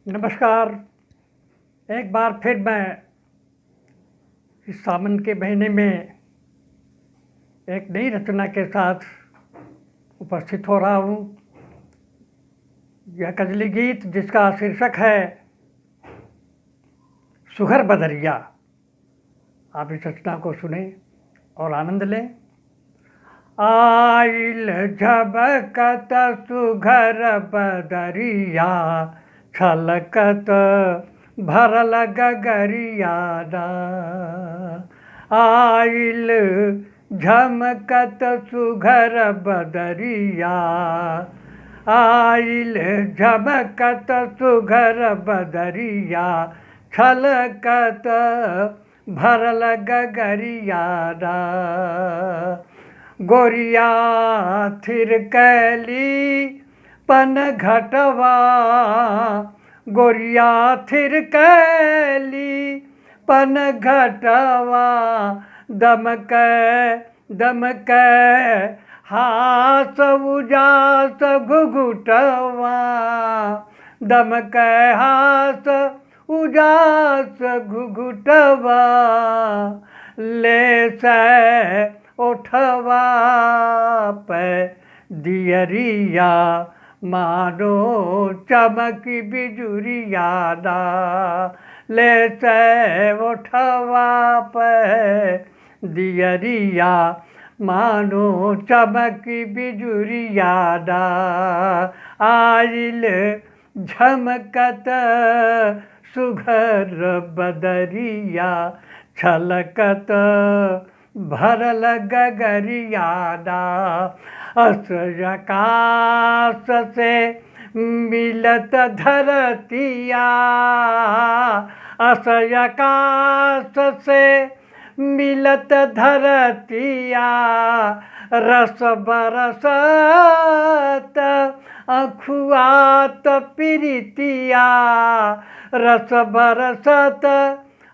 नमस्कार। एक बार फिर मैं इस सावन के महीने में एक नई रचना के साथ उपस्थित हो रहा हूँ। यह गजली गीत जिसका शीर्षक है सुघर बदरिया। आप इस रचना को सुने और आनंद लें। आइल झबकत सुघर बदरिया, छलकत भरल गगरिया ना। आइल झमकत सुघर बदरिया, आइल झमकत सुघर बदरिया, छलकत भरल गगरिया ना। गोरिया थिरकली पन घटवा, गोरिया थिरकली पन घटवा, दमक दमक हास उजास घुघुटवा, दमक हास उजास घुघुटवा, ले से उठवा पे दियरिया, मानो चमक बिजुरिया ना। ले से उठवा पे दियरिया, मानो चमक बिजुरिया ना। आइल झमकत सुघर बदरिया, छलकत भरल गगरिया ना। अस आकाश से मिलत धरतिया, अस आकाश से मिलत धरतिया, रस बरसत अखुआत प्रीतिया, रस बरसत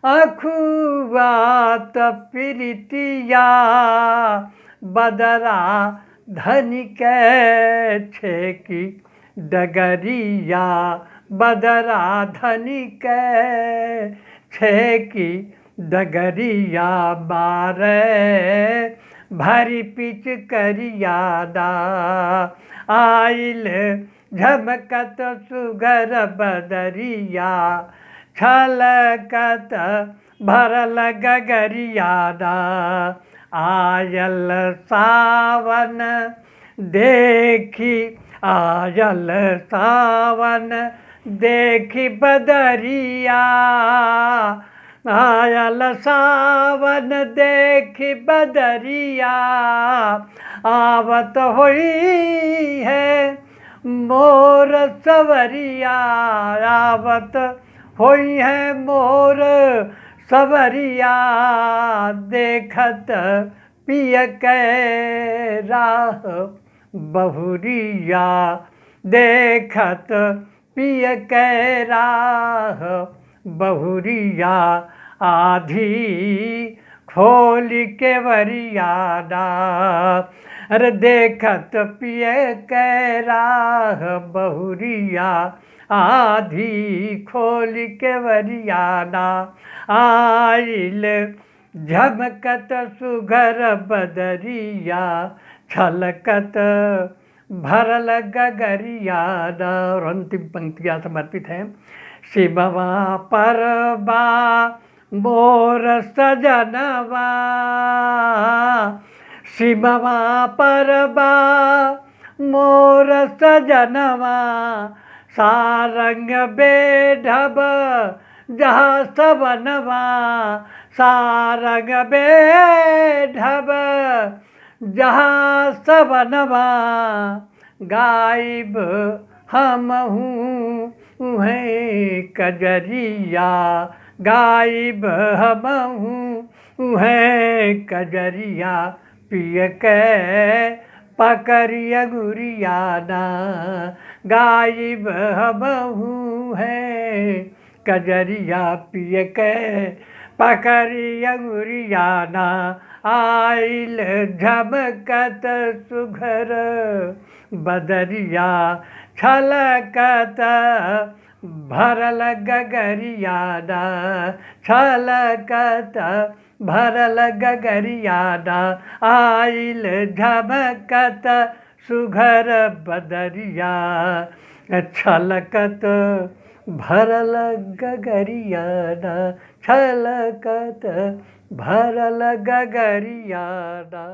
अखुआत प्रीतिया। बदरा धनिक छेकी डगरिया, बदरा धनिक छेकी डगरिया, मारे भरी पिच करिया ना। आइल झमकत सुघर बदरिया, छलकत भरल गगरिया ना। आयल सावन देखी, आयल सावन देखी बदरिया, आयल सावन देखी बदरिया, आवत हुई है मोर सवरिया, आवत हुई है मोर सवरिया, देखत पिय के राह बहुरिया, देखत पिय के राह बहुरिया। आधी खोल के वरिया ना, अरे देखत पिय के राह बहुरिया, आधी खोल के वरिया ना। आइल झमकत सुघर बदरिया, छलकत भरल गगरिया ना। और अंतिम पंक्तियाँ समर्पित हैं। शिववा परबा मोर सजनवा, शिववा परबा मोर सजनवा, सारंग बेढब जहाँ सबनवा, सारंग बेढब जहाँ सबनवा, गायब हम हूँ उहें कजरिया, गायब हम हूँ उहें कजरिया, पिय के पकड़िया गुरिया ना। गायब हम हूँ है कजरिया, पिय के पकड़िया गुरिया ना। आइल झमकत सुघर बदरिया, छलकत भरल गगरियादा छलकत भरल गगरियादा आइल झमकत सुघर बदरिया छलकत भरल गगरियादा छलकत भरल गगरियादा।